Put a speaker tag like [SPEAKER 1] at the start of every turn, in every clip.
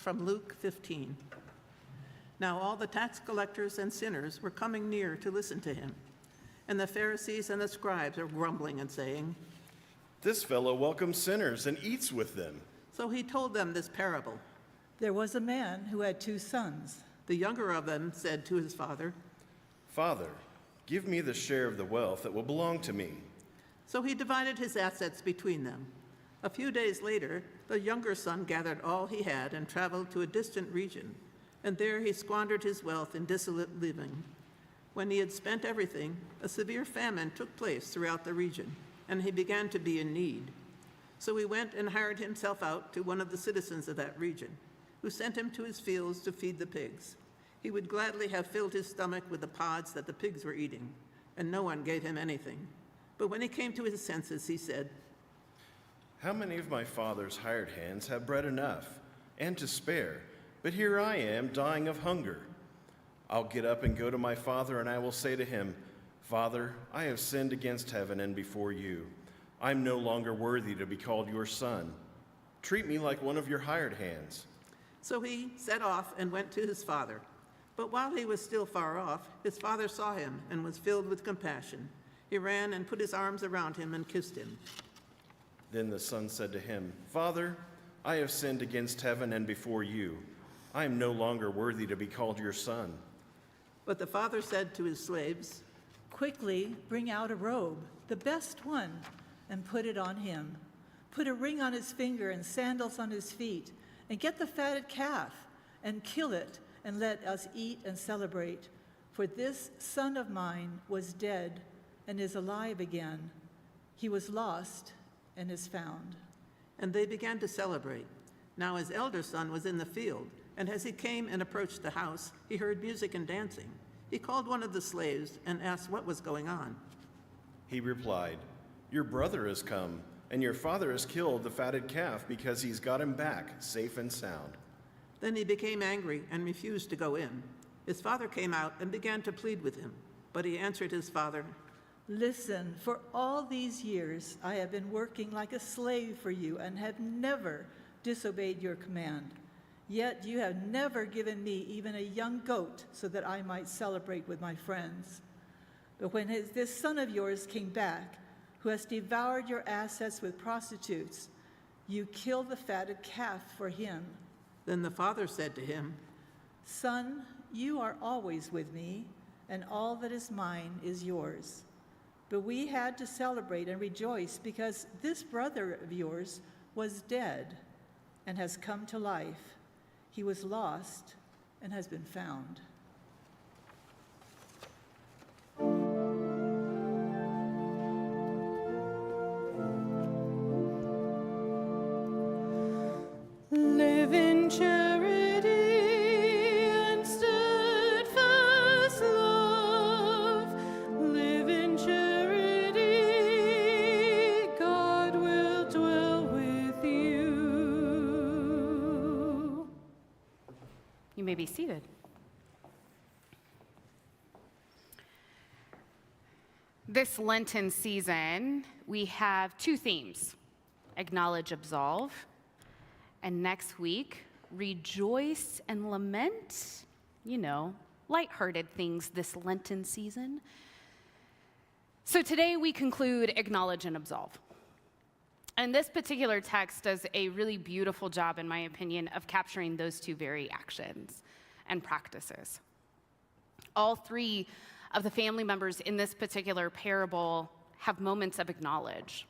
[SPEAKER 1] From Luke 15. Now all the tax collectors and sinners were coming near to listen to him. And the Pharisees and the scribes were grumbling and saying,
[SPEAKER 2] "This fellow welcomes sinners and eats with them."
[SPEAKER 1] So he told them this parable.
[SPEAKER 3] There was a man who had 2 sons.
[SPEAKER 1] The younger of them said to his father,
[SPEAKER 2] "Father, give me the share of the wealth that will belong to me."
[SPEAKER 1] So he divided his assets between them. A few days later, the younger son gathered all he had and traveled to a distant region, and there he squandered his wealth in dissolute living. When he had spent everything, a severe famine took place throughout the region, and he began to be in need. So he went and hired himself out to one of the citizens of that region, who sent him to his fields to feed the pigs. He would gladly have filled his stomach with the pods that the pigs were eating, and no one gave him anything. But when he came to his senses, he said,
[SPEAKER 2] "How many of my father's hired hands have bread enough and to spare? But here I am dying of hunger. I'll get up and go to my father, and I will say to him, 'Father, I have sinned against heaven and before you. I'm no longer worthy to be called your son. Treat me like one of your hired hands.'
[SPEAKER 1] So he set off and went to his father. But while he was still far off, his father saw him and was filled with compassion. He ran and put his arms around him and kissed him.
[SPEAKER 2] Then the son said to him, 'Father, I have sinned against heaven and before you. I am no longer worthy to be called your son.'
[SPEAKER 1] But the father said to his slaves,
[SPEAKER 3] 'Quickly bring out a robe, the best one, and put it on him. Put a ring on his finger and sandals on his feet, and get the fatted calf and kill it, and let us eat and celebrate. For this son of mine was dead and is alive again. He was lost and is found.'
[SPEAKER 1] And they began to celebrate. Now his elder son was in the field, and as he came and approached the house, he heard music and dancing. He called one of the slaves and asked what was going on.
[SPEAKER 2] He replied, 'Your brother has come, and your father has killed the fatted calf because he's got him back safe and sound.'
[SPEAKER 1] Then he became angry and refused to go in. His father came out and began to plead with him. But he answered his father,
[SPEAKER 3] 'Listen, for all these years I have been working like a slave for you and have never disobeyed your command. Yet you have never given me even a young goat so that I might celebrate with my friends. But when this son of yours came back, who has devoured your assets with prostitutes, you killed the fatted calf for him.'
[SPEAKER 1] Then the father said to him,
[SPEAKER 3] 'Son, you are always with me, and all that is mine is yours. But we had to celebrate and rejoice because this brother of yours was dead and has come to life. He was lost and has been found.'"
[SPEAKER 4] Live in charity and steadfast love. Live in charity, God will dwell with you.
[SPEAKER 5] You may be seated. This Lenten season, we have 2 themes: acknowledge, absolve, and next week, rejoice and lament. Lighthearted things this Lenten season. So today we conclude acknowledge and absolve. And this particular text does a really beautiful job, in my opinion, of capturing those 2 very actions and practices. All 3 of the family members in this particular parable have moments of acknowledge.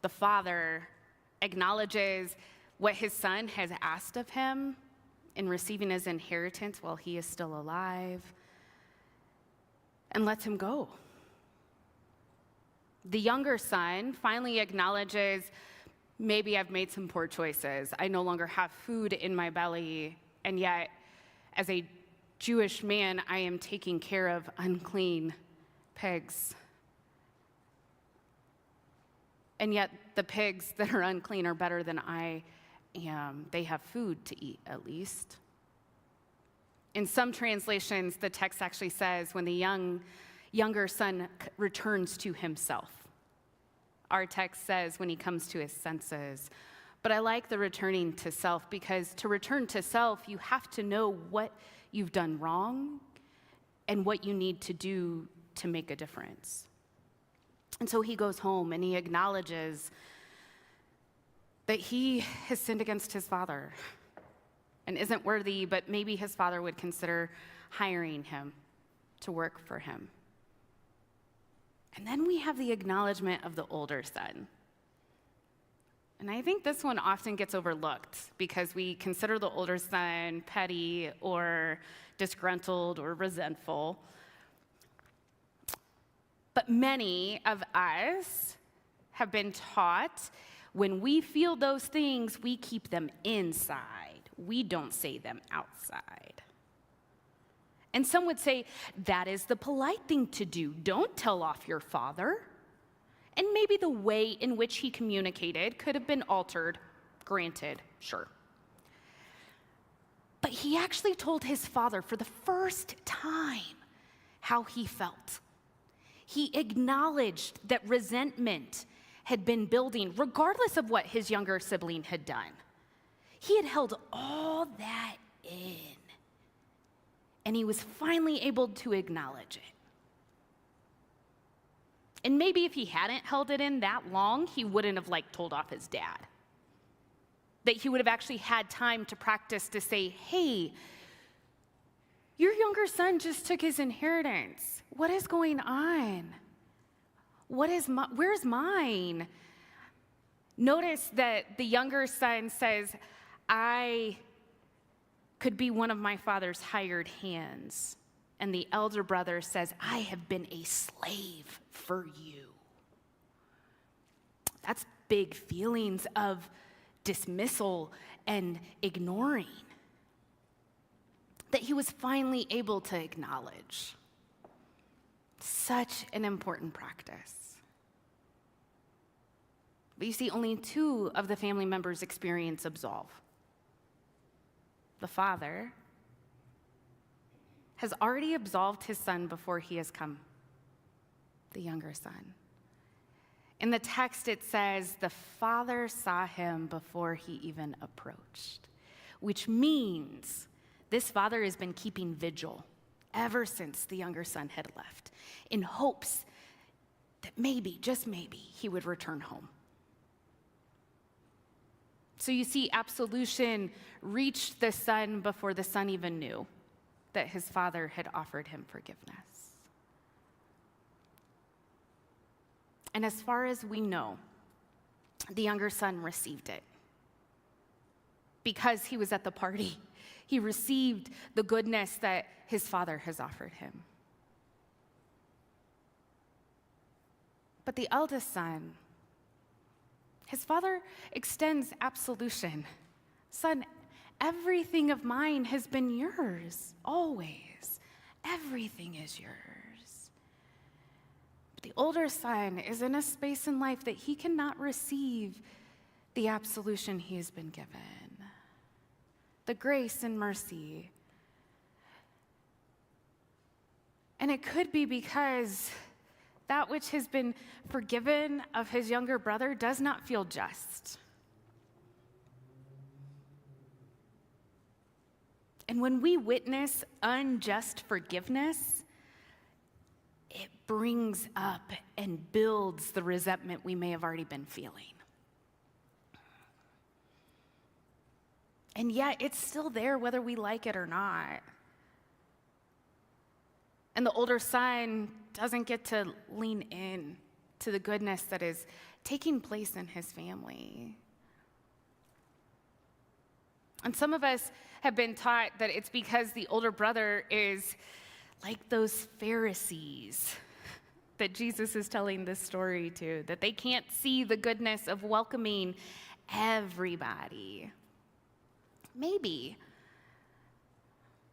[SPEAKER 5] The father acknowledges what his son has asked of him in receiving his inheritance while he is still alive, and lets him go. The younger son finally acknowledges, maybe I've made some poor choices. I no longer have food in my belly, and yet, as a Jewish man, I am taking care of unclean pigs. And yet, the pigs that are unclean are better than I am. They have food to eat, at least. In some translations, the text actually says when the younger son returns to himself. Our text says when he comes to his senses. But I like the returning to self, because to return to self, you have to know what you've done wrong and what you need to do to make a difference. And so he goes home and he acknowledges that he has sinned against his father and isn't worthy, but maybe his father would consider hiring him to work for him. And then we have the acknowledgement of the older son. And I think this one often gets overlooked because we consider the older son petty or disgruntled or resentful. But many of us have been taught when we feel those things, we keep them inside. We don't say them outside. And some would say, that is the polite thing to do. Don't tell off your father. And maybe the way in which he communicated could have been altered, granted, sure. But he actually told his father for the first time how he felt. He acknowledged that resentment had been building, regardless of what his younger sibling had done. He had held all that in, and he was finally able to acknowledge it. And maybe if he hadn't held it in that long, he wouldn't have told off his dad. That he would have actually had time to practice to say, hey, your younger son just took his inheritance. What is going on? Where's mine? Notice that the younger son says, I could be one of my father's hired hands. And the elder brother says, I have been a slave for you. That's big feelings of dismissal and ignoring that he was finally able to acknowledge. Such an important practice. But you see, only 2 of the family members experience absolve. The father has already absolved his son before he has come, the younger son. In the text, it says, the father saw him before he even approached, which means this father has been keeping vigil ever since the younger son had left, in hopes that maybe, just maybe, he would return home. So you see, absolution reached the son before the son even knew that his father had offered him forgiveness. And as far as we know, the younger son received it. Because he was at the party, he received the goodness that his father has offered him. But the eldest son, his father extends absolution. Son, everything of mine has been yours, always. Everything is yours. But the older son is in a space in life that he cannot receive the absolution he has been given, the grace and mercy. And it could be because that which has been forgiven of his younger brother does not feel just. And when we witness unjust forgiveness, it brings up and builds the resentment we may have already been feeling. And yet, it's still there whether we like it or not. And the older son doesn't get to lean in to the goodness that is taking place in his family. And some of us have been taught that it's because the older brother is like those Pharisees that Jesus is telling this story to, that they can't see the goodness of welcoming everybody. Maybe.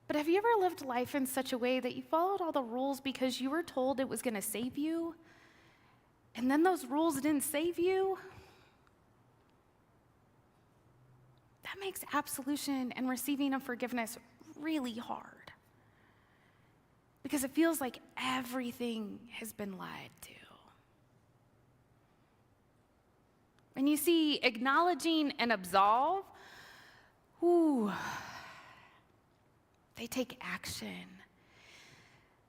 [SPEAKER 5] But have you ever lived life in such a way that you followed all the rules because you were told it was going to save you, and then those rules didn't save you? That makes absolution and receiving of forgiveness really hard, because it feels like everything has been lied to. And you see, acknowledging and absolve, ooh, they take action.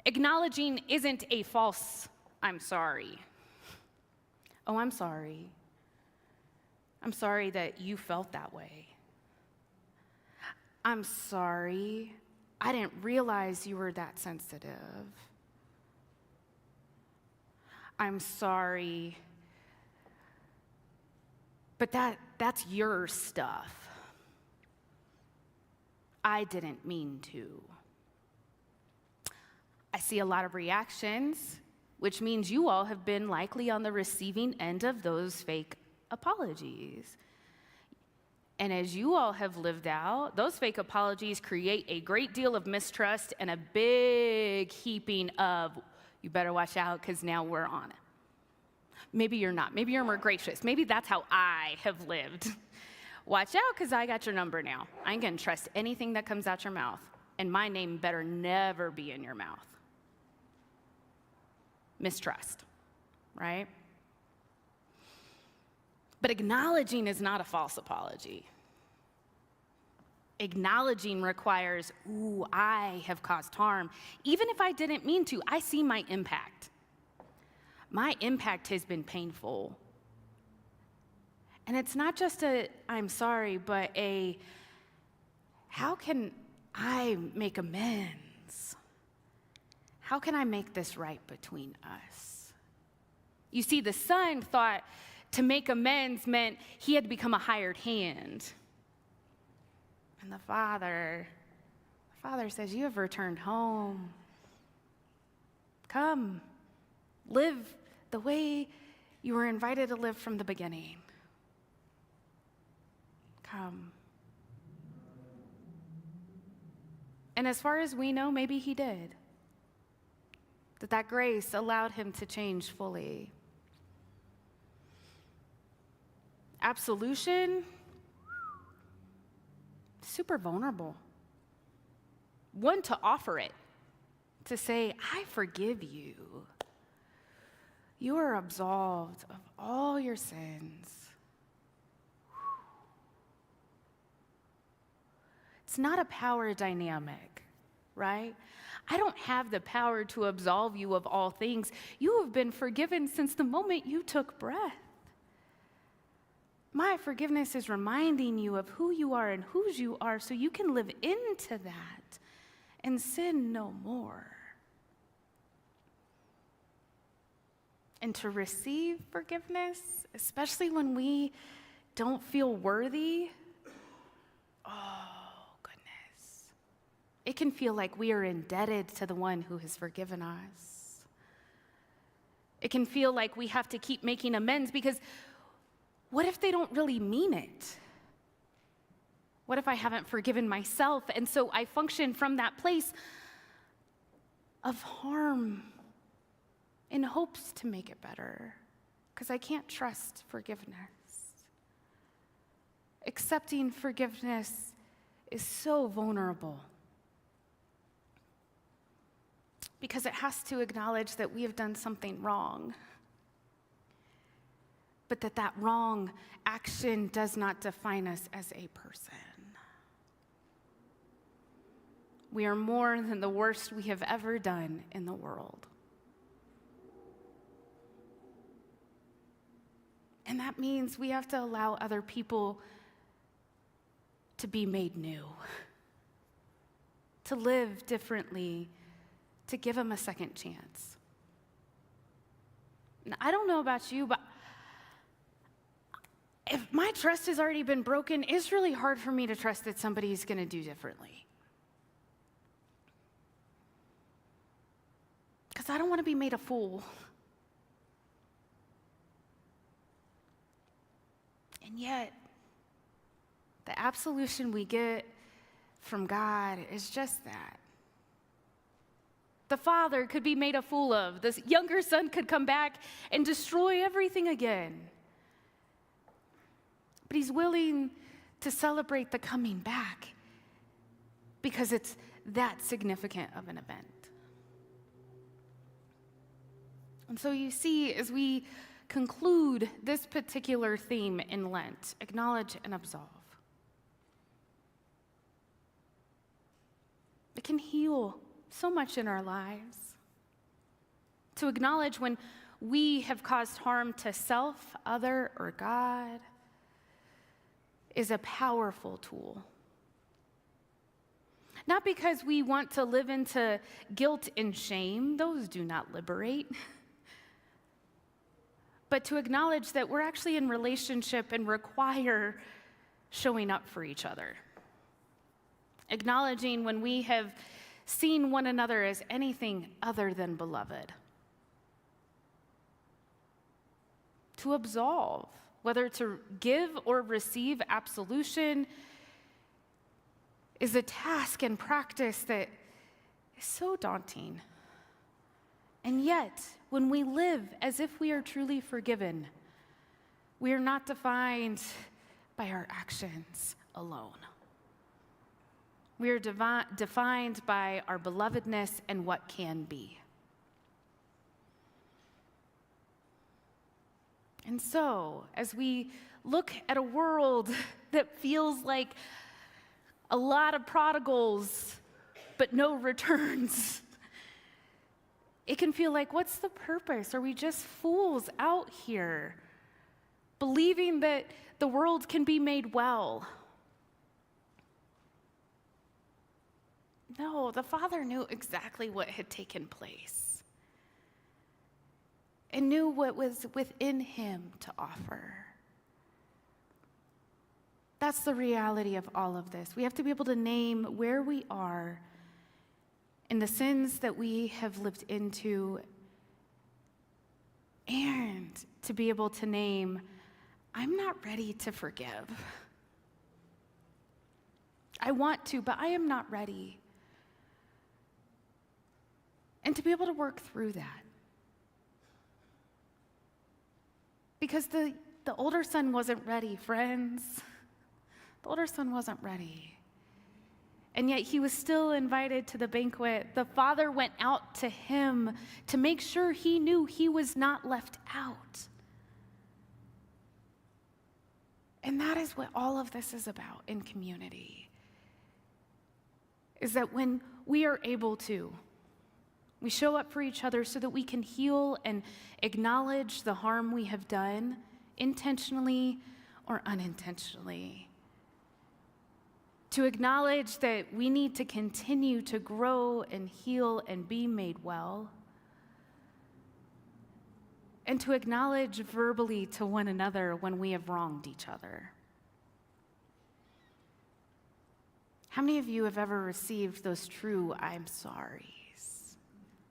[SPEAKER 5] Acknowledging isn't a false, I'm sorry. Oh, I'm sorry. I'm sorry that you felt that way. I'm sorry. I didn't realize you were that sensitive. I'm sorry. But that's your stuff. I didn't mean to. I see a lot of reactions, which means you all have been likely on the receiving end of those fake apologies. And as you all have lived out, those fake apologies create a great deal of mistrust and a big heaping of, you better watch out because now we're on it. Maybe you're not. Maybe you're more gracious. Maybe that's how I have lived. Watch out because I got your number now. I ain't going to trust anything that comes out your mouth. And my name better never be in your mouth. Mistrust, right? But acknowledging is not a false apology. Acknowledging requires, ooh, I have caused harm. Even if I didn't mean to, I see my impact. My impact has been painful. And it's not just a, I'm sorry, but a, how can I make amends? How can I make this right between us? You see, the son thought to make amends meant he had to become a hired hand. And the father says, you have returned home. Come, live the way you were invited to live from the beginning. Come. And as far as we know, maybe he did. That grace allowed him to change fully. Absolution, super vulnerable. One, to offer it, to say, I forgive you. You are absolved of all your sins. It's not a power dynamic, right? I don't have the power to absolve you of all things. You have been forgiven since the moment you took breath. My forgiveness is reminding you of who you are and whose you are so you can live into that and sin no more. And to receive forgiveness, especially when we don't feel worthy, oh, goodness. It can feel like we are indebted to the one who has forgiven us. It can feel like we have to keep making amends because what if they don't really mean it? What if I haven't forgiven myself? And so I function from that place of harm in hopes to make it better because I can't trust forgiveness. Accepting forgiveness is so vulnerable because it has to acknowledge that we have done something wrong, but that wrong action does not define us as a person. We are more than the worst we have ever done in the world. And that means we have to allow other people to be made new, to live differently, to give them a second chance. Now, I don't know about you, but if my trust has already been broken, it's really hard for me to trust that somebody's going to do differently. Because I don't want to be made a fool. And yet, the absolution we get from God is just that. The father could be made a fool of. The younger son could come back and destroy everything again. But he's willing to celebrate the coming back because it's that significant of an event. And so you see, as we conclude this particular theme in Lent, acknowledge and absolve. It can heal so much in our lives. To acknowledge when we have caused harm to self, other, or God is a powerful tool. Not because we want to live into guilt and shame, those do not liberate, but to acknowledge that we're actually in relationship and require showing up for each other. Acknowledging when we have seen one another as anything other than beloved. To absolve, whether to give or receive absolution, is a task and practice that is so daunting. And yet, when we live as if we are truly forgiven, we are not defined by our actions alone. We are defined by our belovedness and what can be. And so, as we look at a world that feels like a lot of prodigals, but no returns, it can feel like, what's the purpose? Are we just fools out here, believing that the world can be made well? No, the Father knew exactly what had taken place and knew what was within him to offer. That's the reality of all of this. We have to be able to name where we are in the sins that we have lived into, and to be able to name, I'm not ready to forgive. I want to, but I am not ready. And to be able to work through that. Because the older son wasn't ready, friends. The older son wasn't ready. And yet he was still invited to the banquet. The father went out to him to make sure he knew he was not left out. And that is what all of this is about in community. Is that when we are able to, we show up for each other so that we can heal and acknowledge the harm we have done, intentionally or unintentionally. To acknowledge that we need to continue to grow and heal and be made well. And to acknowledge verbally to one another when we have wronged each other. How many of you have ever received those true I'm sorry's?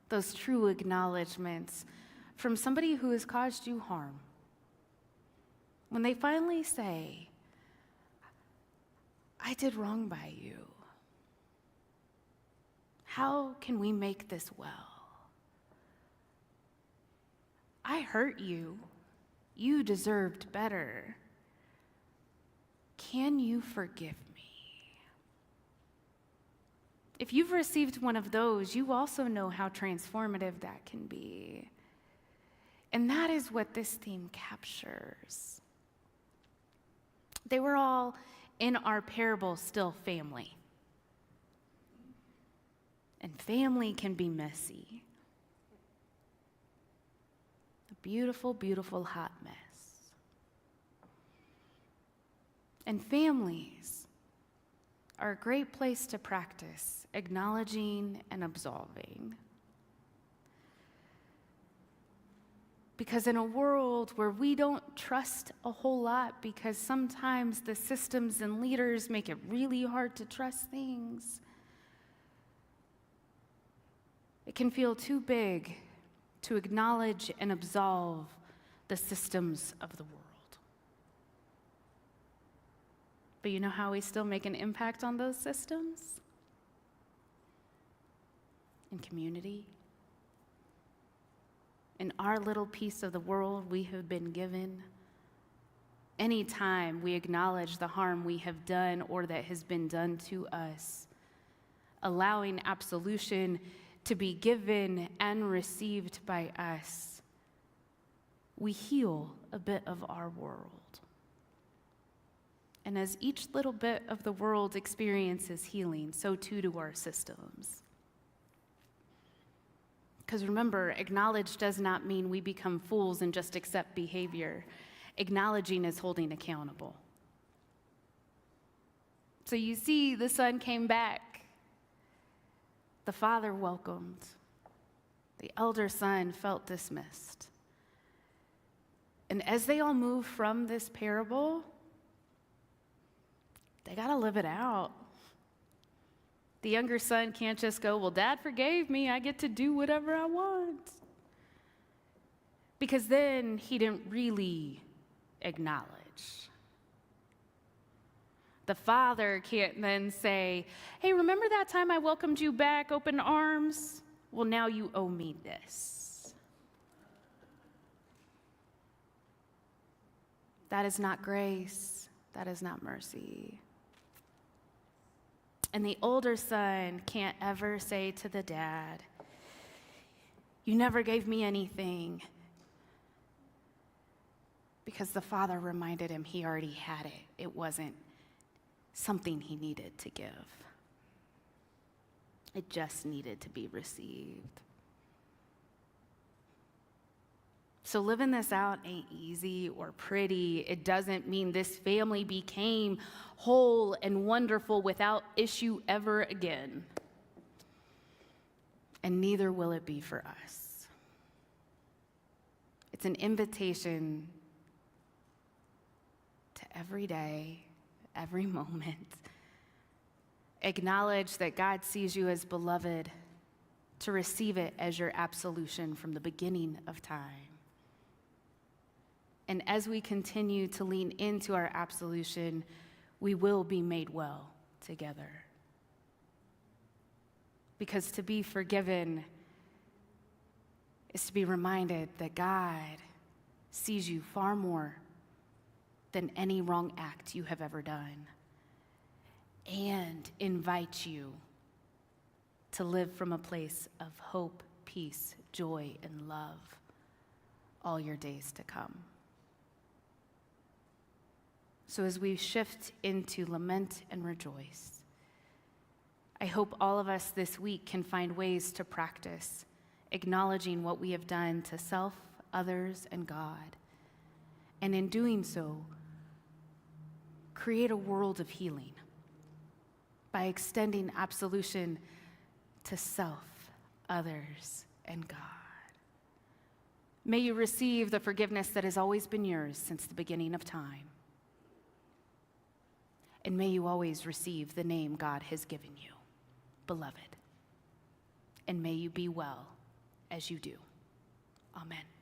[SPEAKER 5] Those true acknowledgments from somebody who has caused you harm? When they finally say, I did wrong by you. How can we make this well? I hurt you. You deserved better. Can you forgive me? If you've received one of those, you also know how transformative that can be. And that is what this theme captures. They were all in our parable still family. And family can be messy. A beautiful, beautiful hot mess. And families are a great place to practice acknowledging and absolving. Because in a world where we don't trust a whole lot because sometimes the systems and leaders make it really hard to trust things, it can feel too big to acknowledge and absolve the systems of the world. But you know how we still make an impact on those systems? In community. In our little piece of the world we have been given. Anytime we acknowledge the harm we have done or that has been done to us, allowing absolution to be given and received by us, we heal a bit of our world. And as each little bit of the world experiences healing, so too do our systems. Because remember, acknowledge does not mean we become fools and just accept behavior. Acknowledging is holding accountable. So you see, the son came back. The father welcomed. The elder son felt dismissed. And as they all move from this parable, they got to live it out. The younger son can't just go, well, Dad forgave me. I get to do whatever I want. Because then he didn't really acknowledge. The father can't then say, hey, remember that time I welcomed you back, open arms? Well, now you owe me this. That is not grace. That is not mercy. And the older son can't ever say to the dad, you never gave me anything. Because the father reminded him he already had it. It wasn't something he needed to give. It just needed to be received. So living this out ain't easy or pretty. It doesn't mean this family became whole and wonderful without issue ever again. And neither will it be for us. It's an invitation to every day, every moment. Acknowledge that God sees you as beloved, to receive it as your absolution from the beginning of time. And as we continue to lean into our absolution, we will be made well together. Because to be forgiven is to be reminded that God sees you far more than any wrong act you have ever done, and invites you to live from a place of hope, peace, joy, and love all your days to come. So as we shift into lament and rejoice, I hope all of us this week can find ways to practice acknowledging what we have done to self, others, and God. And in doing so, create a world of healing by extending absolution to self, others, and God. May you receive the forgiveness that has always been yours since the beginning of time. And may you always receive the name God has given you, beloved. And may you be well as you do. Amen.